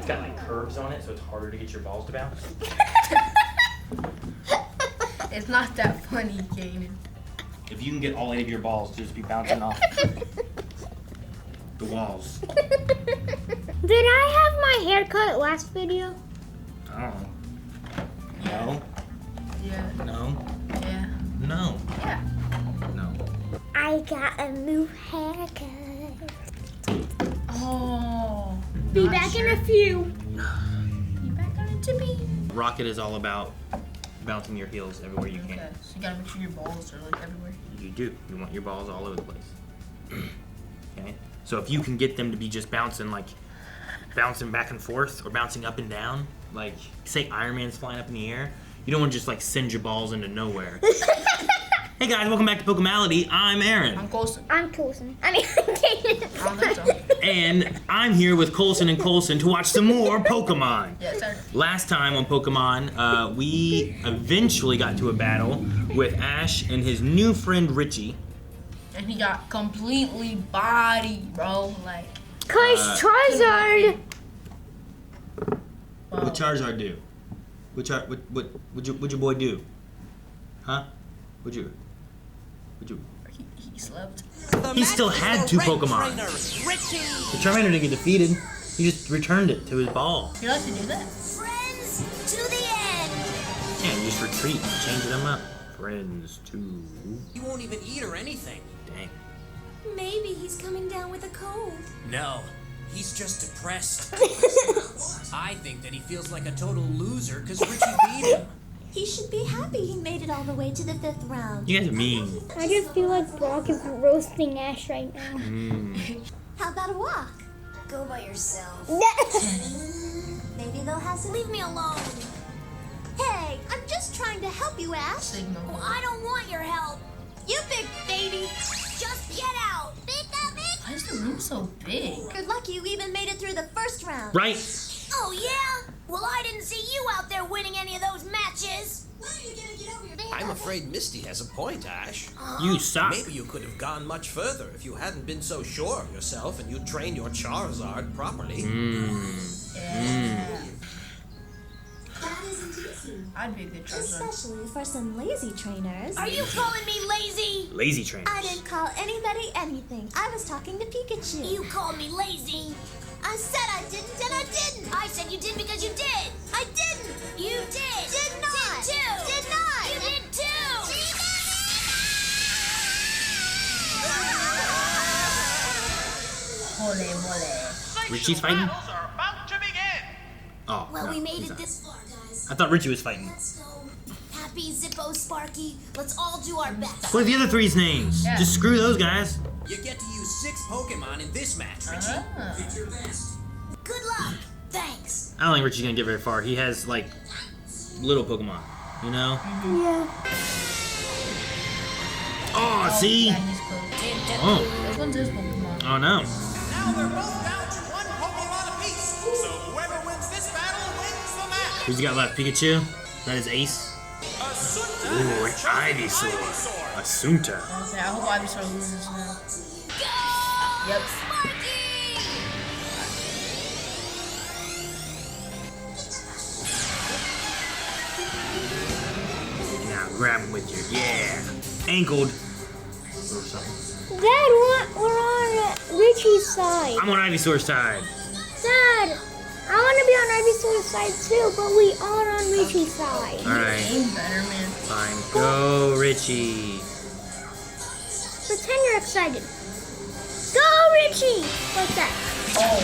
It's got like curves on it, so it's harder to get your balls to bounce. It's not that funny, Kanan. If you can get all 8 of your balls to just be bouncing off the walls. Did I have my haircut last video? I don't know. No. Yeah. No. Yeah. No. Yeah. No. I got a new haircut. Oh. Be back in a few. Be back on it to me. Rocket is all about bouncing your heels everywhere you can. Okay, so you gotta make sure your balls are like everywhere. You do. You want your balls all over the place. Okay? So if you can get them to be just bouncing back and forth or bouncing up and down, like say Iron Man's flying up in the air, you don't want to just like send your balls into nowhere. Hey guys, welcome back to Pokemality. I'm Aaron. I'm Coulson. I'm Coulson. I mean, Kanan. And I'm here with Coulson and Coulson to watch some more Pokemon. Yeah, sorry. Last time on Pokemon, we eventually got to a battle with Ash and his new friend Richie. And he got completely bodied, bro. Like. Cause Charizard. Wow. What Charizard do? What'd your boy do? Huh? What'd you? He slept. He still had 2 Pokemon. The Charmander didn't get defeated. He just returned it to his ball. You like to do that? Friends to the end. Yeah, you just retreat, change them up. Friends too. He won't even eat or anything. Dang. Maybe he's coming down with a cold. No, he's just depressed. I think that he feels like a total loser because Richie beat him. He should be happy he made it all the way to the 5th round. You guys are mean. I just feel like Brock is roasting Ash right now. How about a walk? Go by yourself. Maybe they'll have some. Leave me alone. Hey, I'm just trying to help you, Ash. Signal. Well, I don't want your help. You big baby. Just get out. Why is the room so big? Good luck you even made it through the 1st round. Right? Oh, yeah? Well, I didn't see you out there winning any of those matches. I'm afraid Misty has a point, Ash. You suck. Maybe you could have gone much further if you hadn't been so sure of yourself and you'd trained your Charizard properly. Yeah. That isn't easy. I'd be a good Charizard. Especially for some lazy trainers. Are you calling me lazy? Lazy trainers. I didn't call anybody anything. I was talking to Pikachu. You called me lazy. I said I didn't and I didn't. I said you did because you did. I didn't. You did. Did not. Did too. Did not. You did too. Mole. Richie's fighting? Oh, Well, no, we made he's it not. this far, guys. I thought Richie was fighting. Let's go. Happy, Zippo, Sparky. Let's all do our best. What are the other 3's names? Yeah. Just screw those guys. You get to use 6 Pokemon in this match, Richie. Ah. Your best. Good luck. Thanks. I don't think Richie's gonna get very far. He has like little Pokemon, you know? Yeah. Oh, see? Yeah, he's close. Oh, This one's his Pokemon. oh no. Now they're both down to 1 Pokemon apiece, so whoever wins this battle wins the match. Who's he got left? Pikachu? That is Ace. Asunta Ooh, an has chosen Ivysaur. Asunta. Okay, I hope Ivysaur loses now. Go! Yep. Sparky! Now grab him with your, yeah. Ankled. Or something. Dad, we're on Richie's side. I'm on Ivysaur's side. Dad, I want to be on Ivysaur's side too, but we are on Richie's side. Alright, Aim better, man. fine. Go, Richie. Pretend you're excited. Go, Richie! Like that. Oh.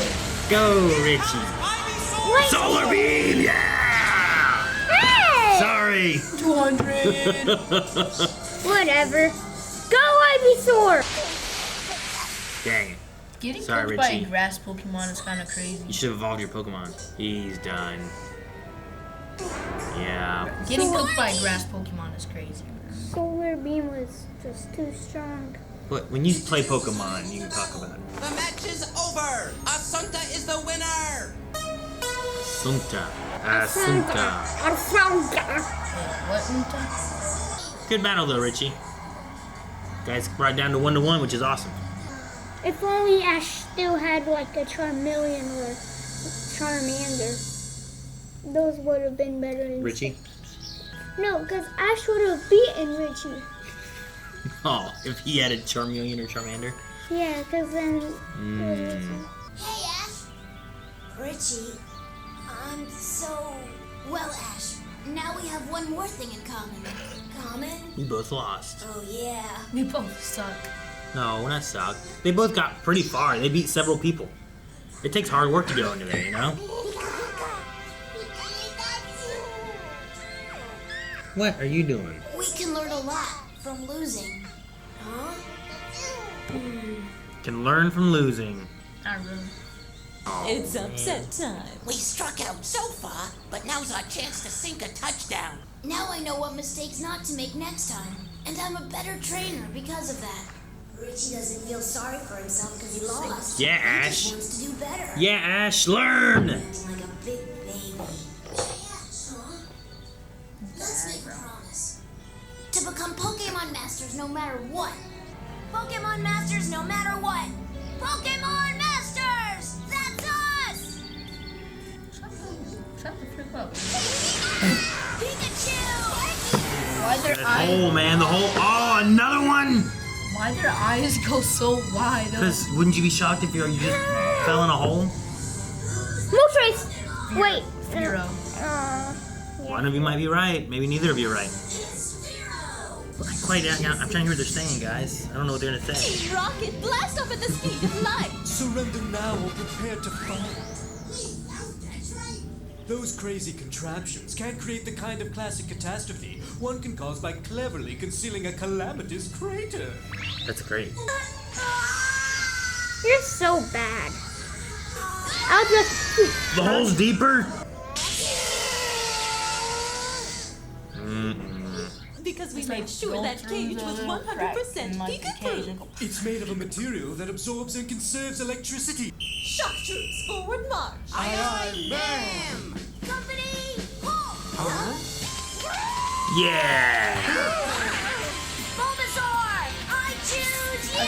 Go, Richie. Wait. Solar Beam, yeah! Hey! Sorry. 200. Whatever. Go, Ivysaur! Dang it. Getting Sorry, cooked by Richie. a grass Pokemon is kind of crazy. You should have evolved your Pokemon. He's done. Yeah. Getting cooked by a grass Pokemon is crazy. Solar Beam was just too strong. But when you play Pokemon, you can talk about it. The match is over. Asunta is the winner. Asunta. Asunta. What, Unta? Good battle though, Richie. Guys brought it down to 1-1, which is awesome. If only Ash still had like a Charmeleon or Charmander. Those would have been better. Richie? No, because Ash would have beaten Richie. Oh, if he had a Charmeleon or Charmander? Yeah, because then. Hey, Ash. Richie. Well, Ash, now we have one more thing in common. Common? We both lost. Oh, yeah. We both suck. No, we're not suck. They both got pretty far. They beat several people. It takes hard work to go into there, you know? What are you doing? We can learn a lot from losing. Huh? Can learn from losing. Not really. It's upset time. We struck out so far, but now's our chance to sink a touchdown. Now I know what mistakes not to make next time. And I'm a better trainer because of that. Richie doesn't feel sorry for himself because he lost. Yeah, He Ash. just wants to do better. Yeah, Ash, learn! Acting like a big baby. Let's make a promise. To become Pokemon Masters no matter what. Pokemon Masters no matter what. Pokemon Masters! That's us! Shut the flip up. Pikachu! Why their eyes? Oh, man, the whole... Oh, another one! Why their eyes go so wide? Because wouldn't you be shocked if you just fell in a hole? Moltres! Wait. Zero. One of you might be right. Maybe neither of you are right. Quite, I'm trying to hear what they're saying, guys. I don't know what they're going to say. Rocket, blast off at the speed of light. Surrender now or prepare to fight. Those crazy contraptions can't create the kind of classic catastrophe one can cause by cleverly concealing a calamitous crater. That's great. You're so bad. I'll just. The hole's deeper? Because we It's made like sure go that through cage the was 100% crack in, like, the cage Pikachu. and- It's made of a material that absorbs and conserves electricity. Shock troops, forward march. Aye, aye, ma'am. Company! Halt! Yeah! Bulbasaur! I choose you!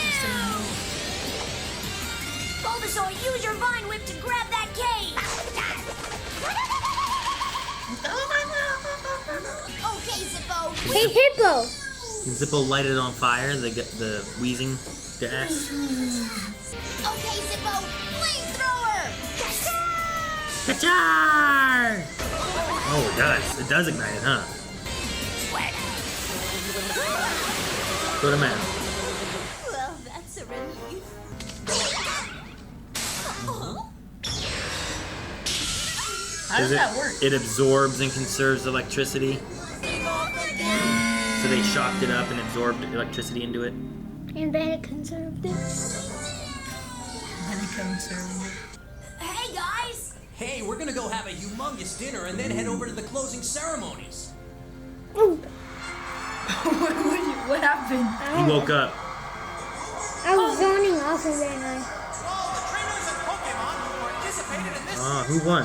Bulbasaur, use your Vine Whip to grab that cage! Okay, Zippo. Hey, Hippo! Zippo lighted on fire, the wheezing gas. Okay, Zippo. Flamethrower! Ka-char! Oh, it does. It does ignite it, huh? Go to man. Well, that's a relief. How does that work? It absorbs and conserves electricity. So they shocked it up and absorbed electricity into it. And then it conserved it. Hey, guys! Hey, we're gonna go have a humongous dinner and then head over to the closing ceremonies. Ooh, What happened? He woke up. I was zoning off and then I. To all the trainers and Pokemon who participated in this Who won?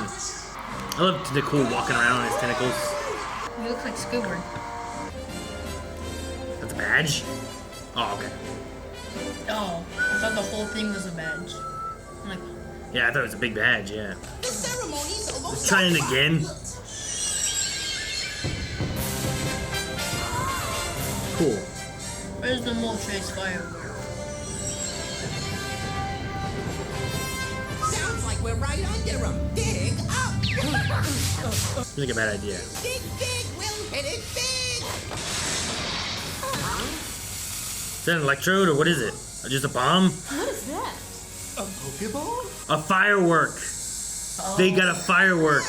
I love Cool walking around on his tentacles. You look like Squidward. That's a badge? Oh, okay. Oh, I thought the whole thing was a badge. I'm like, Yeah, I thought it was a big badge, yeah. The ceremony's almost Let's try it again. Cool. where's the Moltres firework? Sounds like we're right under them. Dig up! Seems like a bad idea. Dig big, we'll hit it big! Is that an electrode or what is it? Just a bomb? What is that? A Pokeball? A firework. They got a firework.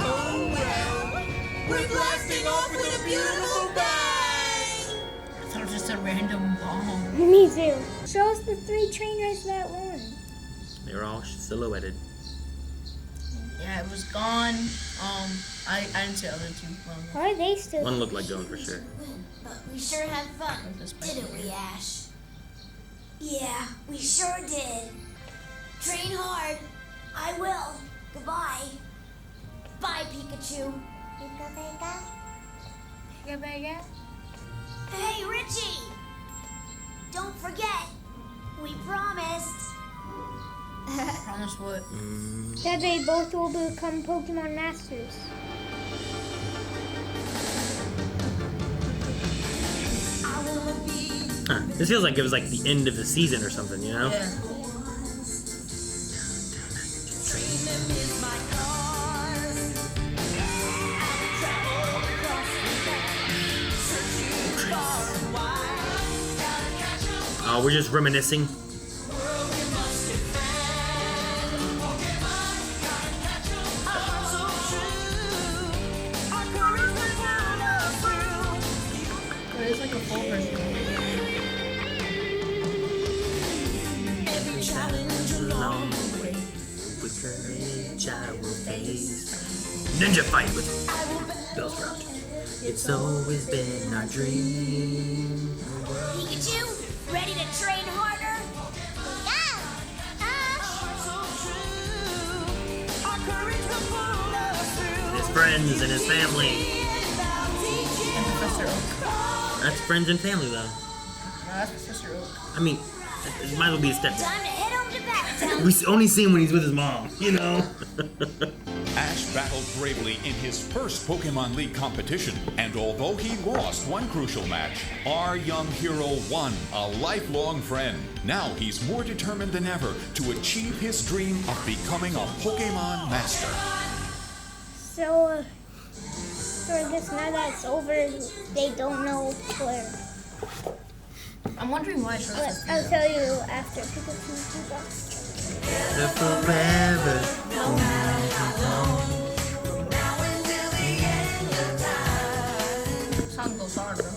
Oh well! We're blasting off with a beautiful bang! I thought it was just a random bomb. Me too. Show us the 3 trainers that won. They were all silhouetted. Yeah, it was gone. I didn't see the other two. Why are they still? One looked like going for sure. But we sure had fun, didn't we, Ash? Yeah, we sure did. Train hard. I will. Goodbye. Bye, Pikachu. Hey, Richie! don't forget. We promised. Promise what? That they both will become Pokemon Masters. Huh. This feels like it was like the end of the season or something, you know? Yeah. Oh, we're just reminiscing. It's like a full version. With courage I will face ninja fight with Bill's route. It's always been our dream. Pikachu, ready to train harder? His friends and his family. And Professor Oak. That's friends and family, though. No, that's Professor Oak. I mean, it might as well be a stepdad. Time to head home to Battle. We only see him when he's with his mom, you know? Ash battled bravely in his first Pokemon League competition, and although he lost one crucial match, our young hero won a lifelong friend. Now he's more determined than ever to achieve his dream of becoming a Pokemon Master. So I guess now that it's over, they don't know where. I'm wondering why it's But I'll tell you after Pikachu Forever. Song goes hard, bro.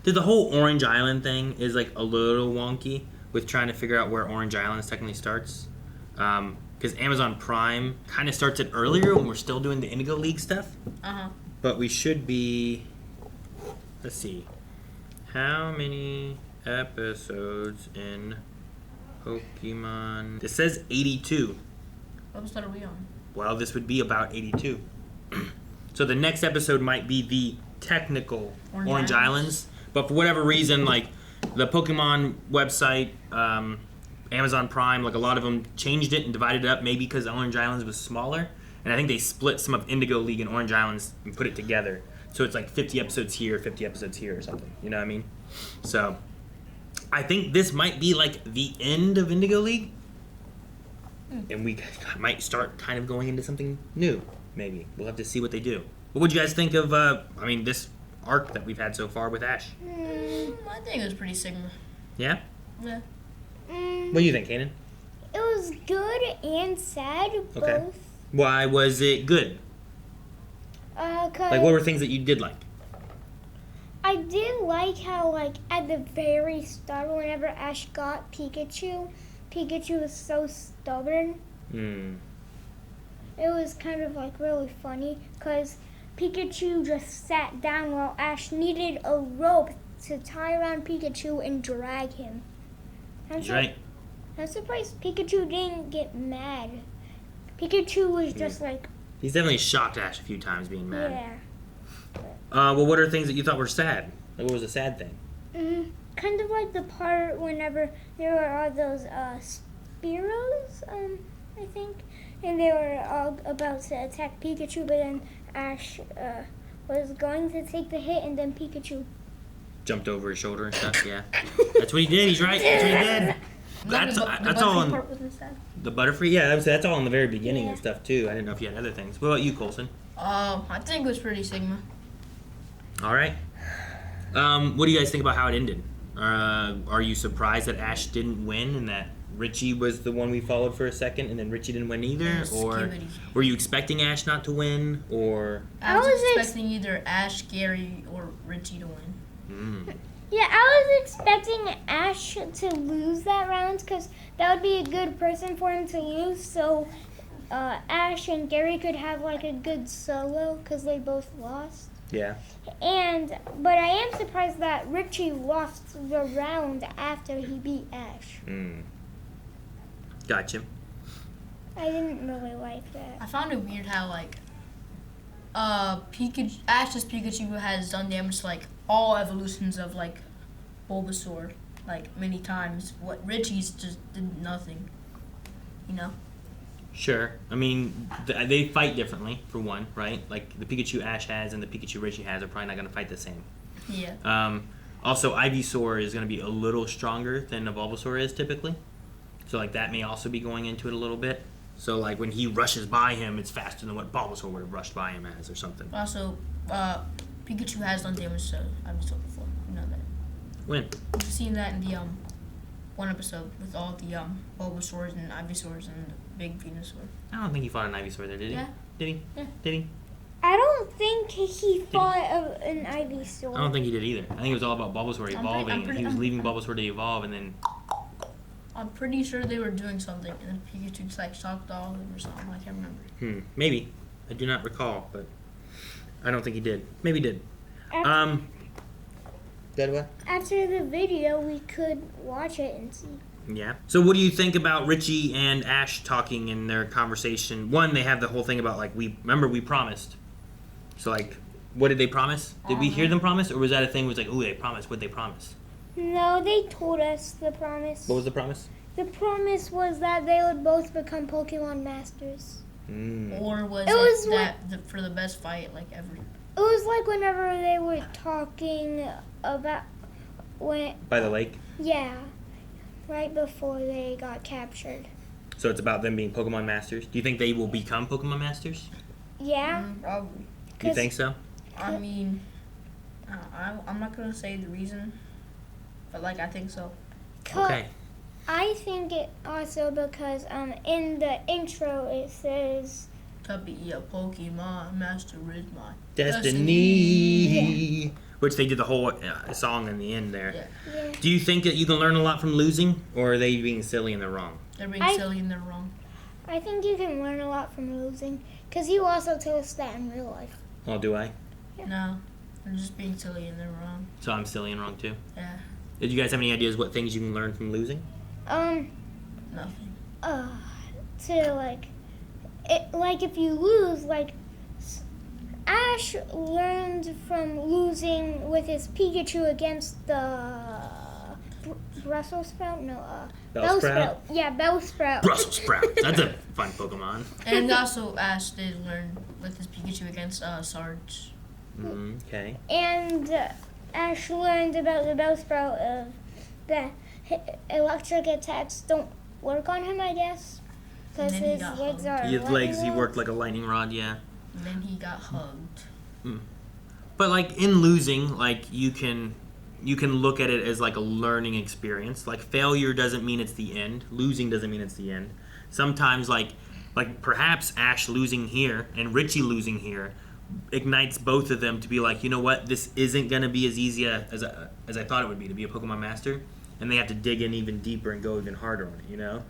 Dude, the whole Orange Island thing is like a little wonky with trying to figure out where Orange Island technically starts. Because Amazon Prime kind of starts it earlier when we're still doing the Indigo League stuff. But we should be... Let's see. How many episodes in Pokemon? It says 82. What episode are we on? Well, this would be about 82. So the next episode might be the technical Orange Islands. But for whatever reason, like the Pokemon website, Amazon Prime, like a lot of them changed it and divided it up, maybe because Orange Islands was smaller. And I think they split some of Indigo League and Orange Islands and put it together. So it's like 50 episodes here, 50 episodes here or something. You know what I mean? So I think this might be like the end of Indigo League. And we might start kind of going into something new, maybe. We'll have to see what they do. What would you guys think of, this arc that we've had so far with Ash? I think it was pretty Sigma. Yeah? Yeah. What do you think, Kanan? It was good and sad, Okay. both. Why was it good? Like, what were things that you did like? I did like how, like, at the very start, whenever Ash got Pikachu, Pikachu was so stubborn. It was kind of, like, really funny, because Pikachu just sat down while Ash needed a rope to tie around Pikachu and drag him. He's right. I'm surprised Pikachu didn't get mad. Pikachu was just like... He's definitely shocked Ash a few times being mad. Yeah. Well, what are things that you thought were sad? Like, what was a sad thing? Kind of like the part whenever there were all those Spearows, I think. And they were all about to attack Pikachu, but then Ash was going to take the hit, and then Pikachu... Jumped over his shoulder and stuff, yeah. That's what he did, he's right. That's what he did. That's all in... The Butterfree? Yeah, that's all in the very beginning and stuff, too. I didn't know if you had other things. What about you, Coulson? I think it was pretty Sigma. All right. What do you guys think about how it ended? Are you surprised that Ash didn't win and that Richie was the one we followed for a second and then Richie didn't win either? Or were you expecting Ash not to win? Or I was expecting either Ash, Gary, or Richie to win. Yeah, I was expecting Ash to lose that round because that would be a good person for him to lose. So Ash and Gary could have like a good solo because they both lost. Yeah. But I am surprised that Richie lost the round after he beat Ash. Gotcha. I didn't really like that. I found it weird how Ash's Pikachu has done damage to like all evolutions of like Bulbasaur, like many times. What Richie's just did nothing. You know. Sure. I mean, they fight differently, for one, right? Like, the Pikachu Ash has and the Pikachu Richie has are probably not going to fight the same. Yeah. Also, Ivysaur is going to be a little stronger than a Bulbasaur is, typically. So, like, that may also be going into it a little bit. So, like, when he rushes by him, it's faster than what Bulbasaur would have rushed by him as or something. Also, Pikachu has done damage to Ivysaur before. You know that. When? You've seen that in the one episode with all the Bulbasaurs and Ivysaurs and the big Venusaur. I don't think he fought an Ivysaur there, did he? Yeah. Did he? Yeah. Did he? I don't think he fought an Ivysaur. I don't think he did either. I think it was all about Bulbasaur evolving, and he was leaving Bulbasaur to evolve, and then... I'm pretty sure they were doing something, and then Pikachu just like shocked all of them or something. I can't remember. Maybe. I do not recall, but I don't think he did. Maybe he did. Did what? After the video, we could watch it and see. Yeah. So what do you think about Richie and Ash talking in their conversation? One, they have the whole thing about, like, we promised. So, like, what did they promise? Did we hear them promise? Or was that a thing where it was like, ooh, they promised? What'd they promise? No, they told us the promise. What was the promise? The promise was that they would both become Pokemon Masters. Or was for the best fight, like, ever? It was like whenever they were talking about By the lake? Yeah. Right before they got captured. So it's about them being Pokemon Masters. Do you think they will become Pokemon Masters? Yeah. Probably. You think so? I mean, I'm not gonna say the reason, but like I think so. Okay. I think it also because in the intro it says to be a Pokemon Master is my destiny. Which they did the whole song in the end there. Yeah. Do you think that you can learn a lot from losing, or are they being silly and they're wrong? They're being silly and they're wrong. I think you can learn a lot from losing, because you also tell us that in real life. Oh, do I? Yeah. No, they're just being silly and they're wrong. So I'm silly and wrong too? Yeah. Did you guys have any ideas what things you can learn from losing? Nothing. To like if you lose, like Ash learned from losing with his Pikachu against the Brussels sprout? No, Bellsprout? Yeah, Bellsprout. Brussels sprout. That's a fun Pokemon. And also Ash did learn with his Pikachu against Sarge. Okay. And Ash learned about the Bellsprout that electric attacks don't work on him, I guess. Because his legs are he worked like a lightning rod, yeah. And then he got hugged. But like in losing, like you can look at it as like a learning experience. Like failure doesn't mean it's the end. Losing doesn't mean it's the end. Sometimes like perhaps Ash losing here and Richie losing here ignites both of them to be like, you know what, this isn't gonna be as easy as I thought it would be to be a Pokemon Master, and they have to dig in even deeper and go even harder on it, you know?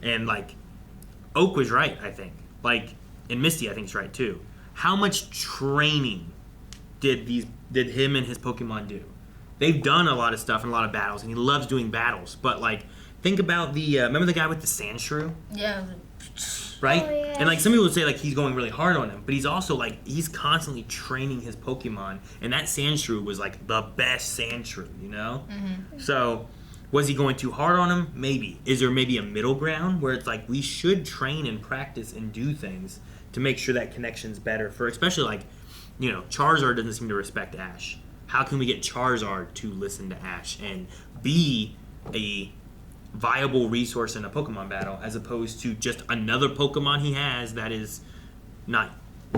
And like Oak was right, I think. Like, and Misty I think is right too. How much training did him and his Pokemon do? They've done a lot of stuff and a lot of battles, and he loves doing battles. But like, think about the remember the guy with the sand shrew? Yeah. Right? Oh, yeah. And like some people would say like he's going really hard on him, but he's also like he's constantly training his Pokemon, and that sand shrew was like the best sand shrew, you know? So was he going too hard on him? Maybe. Is there maybe a middle ground where it's like we should train and practice and do things to make sure that connection's better for especially like, you know, Charizard doesn't seem to respect Ash. How can we get Charizard to listen to Ash and be a viable resource in a Pokemon battle as opposed to just another Pokemon he has that is not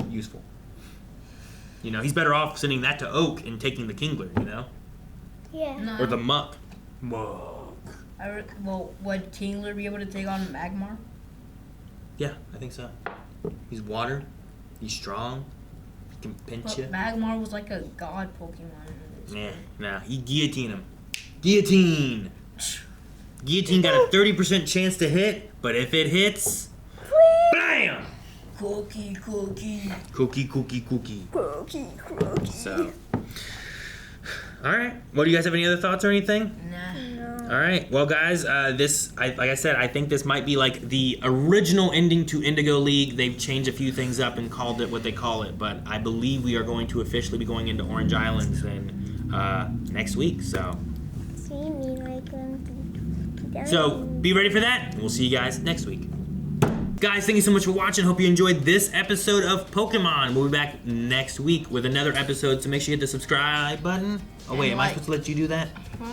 useful? You know, he's better off sending that to Oak and taking the Kingler, you know? Yeah. No. Or the Muck. Well, would Kingler be able to take on Magmar? Yeah, I think so. He's water. He's strong. He can pinch you. Magmar was like a god Pokemon. Yeah, nah. He guillotine him. Guillotine! Guillotine got a 30% chance to hit, but if it hits, BAM! Cookie. Cookie. So, alright. Well, do you guys have any other thoughts or anything? Nah. All right, well, guys, like I said, I think this might be like the original ending to Indigo League. They've changed a few things up and called it what they call it, but I believe we are going to officially be going into Orange Islands next week. So be ready for that. We'll see you guys next week. Guys, thank you so much for watching. Hope you enjoyed this episode of Pokemon. We'll be back next week with another episode, so make sure you hit the subscribe button. Oh, wait, am I supposed to let you do that?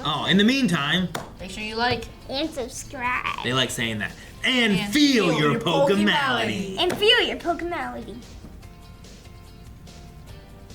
Oh, in the meantime, make sure you like and subscribe. They like saying that. And feel your Pokemality. And feel your Pokemality.